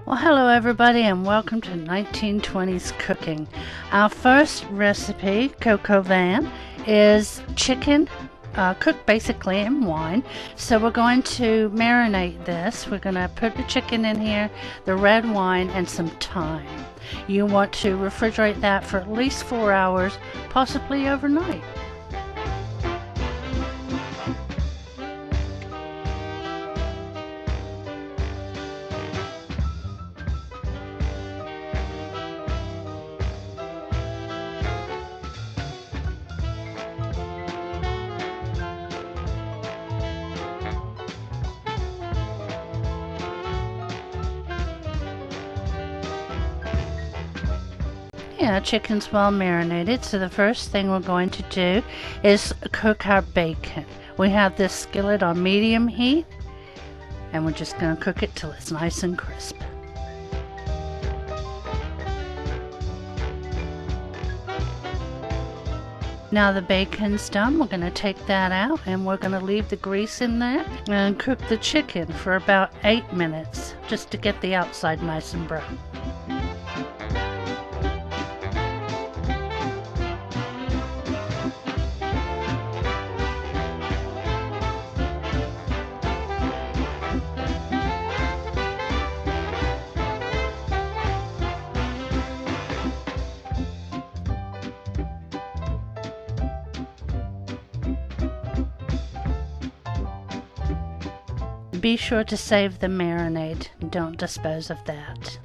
Well, hello everybody and welcome to 1920s cooking. Our first recipe, coco van, is chicken cooked basically in wine. So we're going to marinate this. We're going to put the chicken in here, the red wine, and some thyme. You want to refrigerate that for at least 4 hours, possibly overnight. Yeah, chicken's well marinated, so the first thing we're going to do is cook our bacon. We have this skillet on medium heat, and we're just going to cook it till it's nice and crisp. Now the bacon's done, we're going to take that out and we're going to leave the grease in there and cook the chicken for about 8 minutes just to get the outside nice and brown. Be sure to save the marinade, don't dispose of that.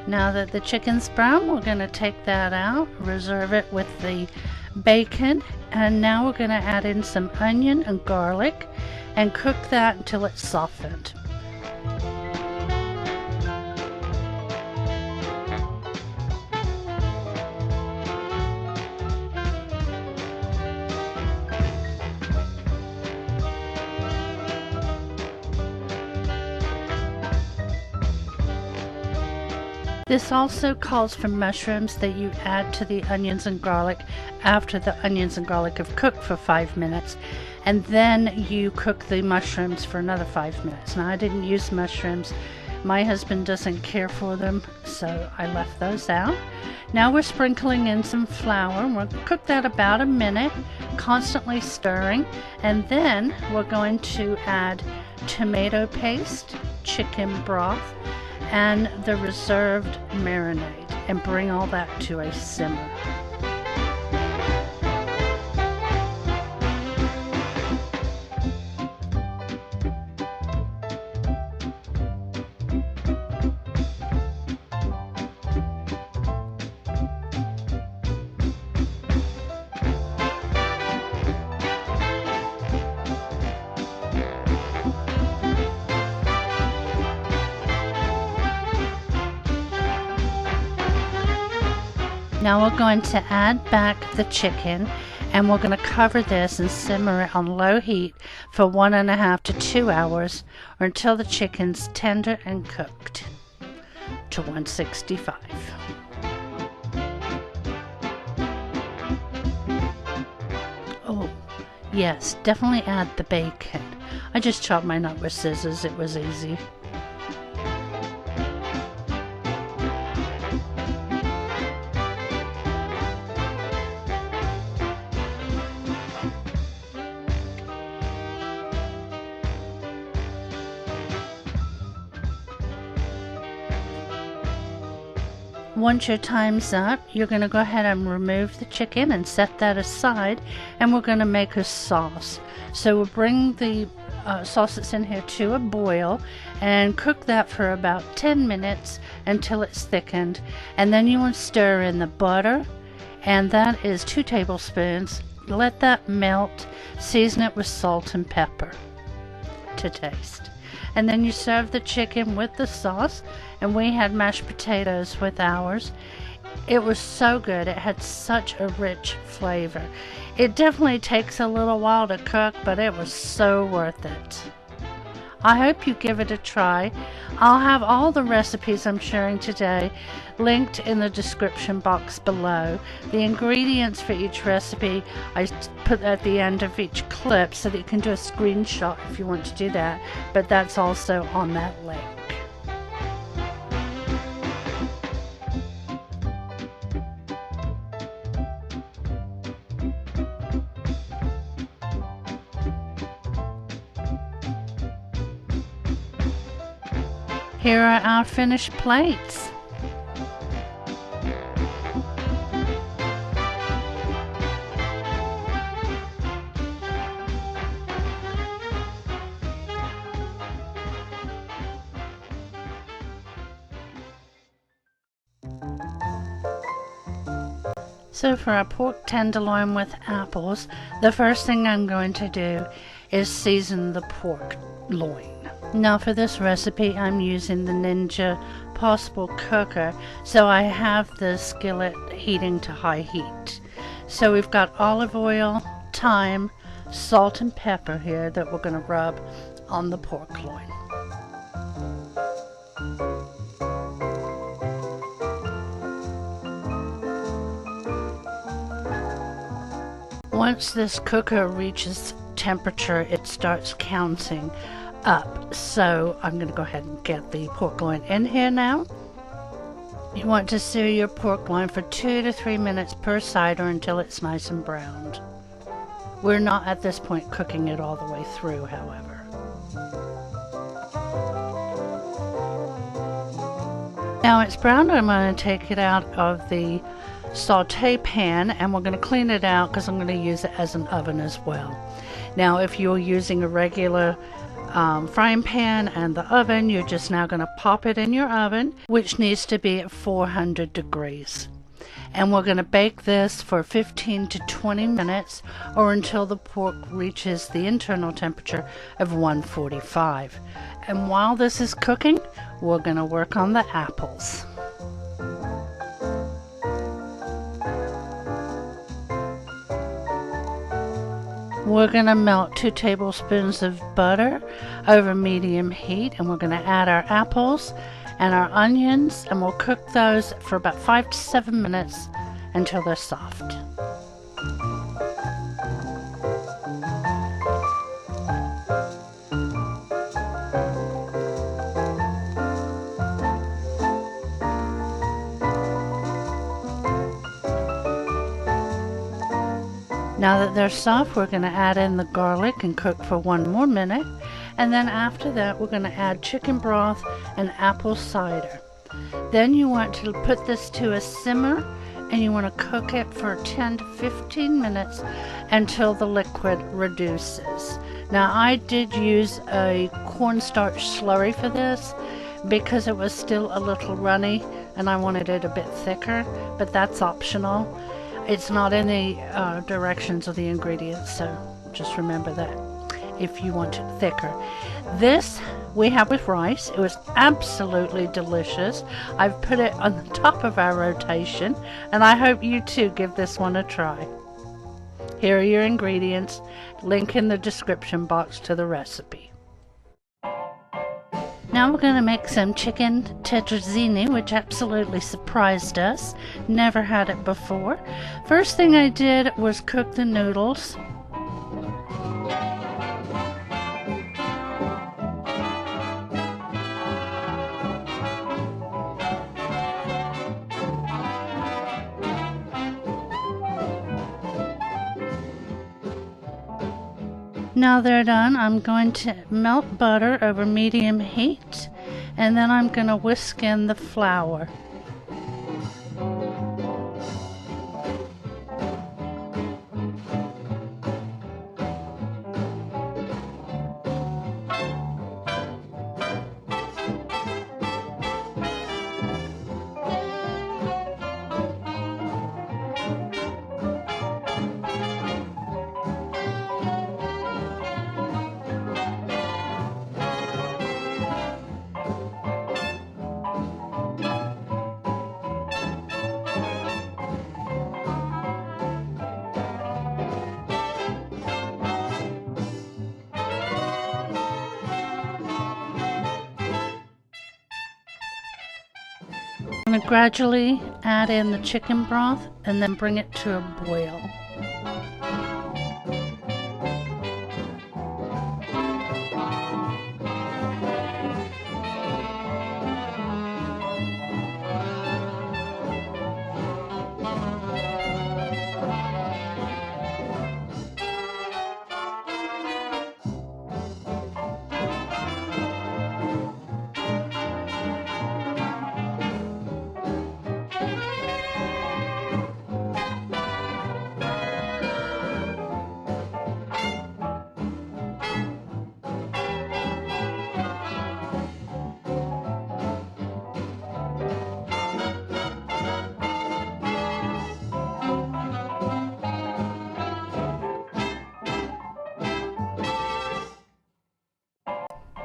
Now that the chicken's brown, we're going to take that out, reserve it with the bacon, and now we're going to add in some onion and garlic and cook that until it's softened. This also calls for mushrooms that you add to the onions and garlic after the onions and garlic have cooked for 5 minutes, and then you cook the mushrooms for another 5 minutes. Now I didn't use mushrooms, my husband doesn't care for them, so I left those out. Now we're sprinkling in some flour and we'll cook that about a minute, constantly stirring, and then we're going to add tomato paste, chicken broth, and the reserved marinade, and bring all that to a simmer. Now we're going to add back the chicken, and we're going to cover this and simmer it on low heat for 1.5 to 2 hours, or until the chicken's tender and cooked to 165. Oh, yes, definitely add the bacon. I just chopped mine up with scissors, it was easy. Once your time's up, you're going to go ahead and remove the chicken and set that aside, and we're going to make a sauce. So we'll bring the sauce that's in here to a boil and cook that for about 10 minutes until it's thickened, and then you want to stir in the butter, and that is 2 tablespoons. Let that melt, season it with salt and pepper to taste. and then you serve the chicken with the sauce, and we had mashed potatoes with ours. It was so good. It had such a rich flavor. It definitely takes a little while to cook, but it was so worth it. I hope you give it a try. I'll have all the recipes I'm sharing today linked in the description box below. The ingredients for each recipe I put at the end of each clip so that you can do a screenshot if you want to do that, but that's also on that link. Here are our finished plates. So for our pork tenderloin with apples, the first thing I'm going to do is season the pork loin. Now for this recipe I'm using the Ninja Possible cooker, so I have the skillet heating to high heat. So we've got olive oil, thyme, salt and pepper here that we're going to rub on the pork loin. Once this cooker reaches temperature, it starts counting up. So I'm going to go ahead and get the pork loin in here now. You want to sear your pork loin for 2 to 3 minutes per side or until it's nice and browned. We're not at this point cooking it all the way through, however. Now it's browned, I'm going to take it out of the saute pan and we're going to clean it out because I'm going to use it as an oven as well. Now if you're using a regular frying pan and the oven, you're just now going to pop it in your oven, which needs to be at 400 degrees. And we're going to bake this for 15 to 20 minutes or until the pork reaches the internal temperature of 145. And while this is cooking, we're going to work on the apples. We're going to melt 2 tablespoons of butter over medium heat, and we're going to add our apples and our onions, and we'll cook those for about 5 to 7 minutes until they're soft. Now that they're soft, we're going to add in the garlic and cook for 1 more minute. And then after that, we're going to add chicken broth and apple cider. Then you want to put this to a simmer and you want to cook it for 10 to 15 minutes until the liquid reduces. Now I did use a cornstarch slurry for this because it was still a little runny and I wanted it a bit thicker, but that's optional. It's not in the directions of the ingredients, so just remember that if you want it thicker. This we have with rice. It was absolutely delicious. I've put it on the top of our rotation, and I hope you too give this one a try. Here are your ingredients. Link in the description box to the recipe. Now we're going to make some chicken tetrazzini, which absolutely surprised us. Never had it before. First thing I did was cook the noodles. Now they're done, I'm going to melt butter over medium heat, and then I'm going to whisk in the flour. I'm going to gradually add in the chicken broth and then bring it to a boil.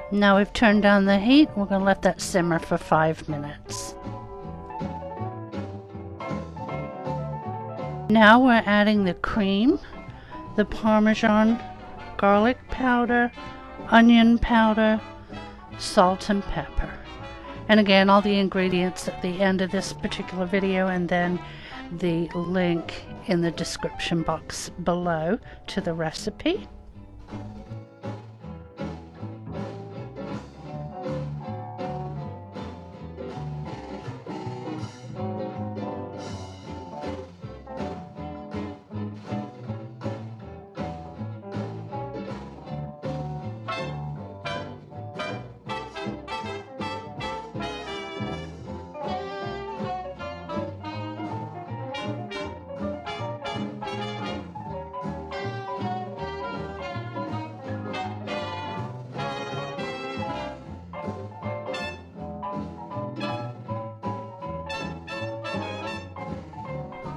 Now we've turned down the heat, we're going to let that simmer for 5 minutes. Now we're adding the cream, the Parmesan, garlic powder, onion powder, salt and pepper. And again, all the ingredients at the end of this particular video, and then the link in the description box below to the recipe.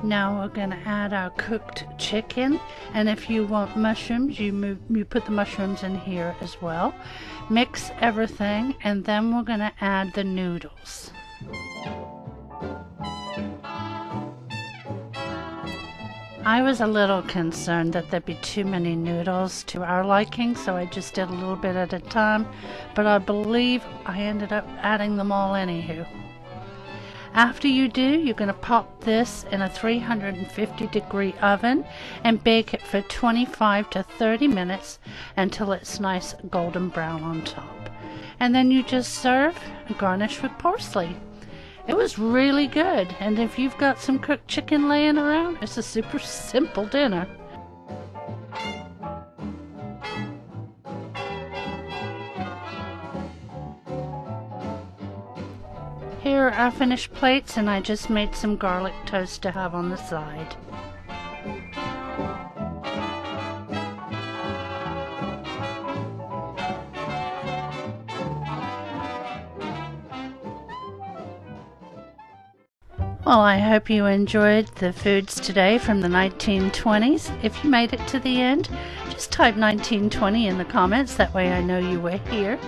Now we're going to add our cooked chicken, and if you want mushrooms, you put the mushrooms in here as well. Mix everything, and then we're going to add the noodles. I was a little concerned that there'd be too many noodles to our liking, so I just did a little bit at a time, but I believe I ended up adding them all anywho. After you do, you're going to pop this in a 350-degree oven and bake it for 25 to 30 minutes until it's nice golden brown on top. And then you just serve and garnish with parsley. It was really good, and if you've got some cooked chicken laying around, it's a super simple dinner. Here are our finished plates, and I just made some garlic toast to have on the side. Well, I hope you enjoyed the foods today from the 1920s. If you made it to the end, just type 1920 in the comments, that way I know you were here.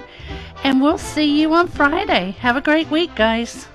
And we'll see you on Friday. Have a great week, guys.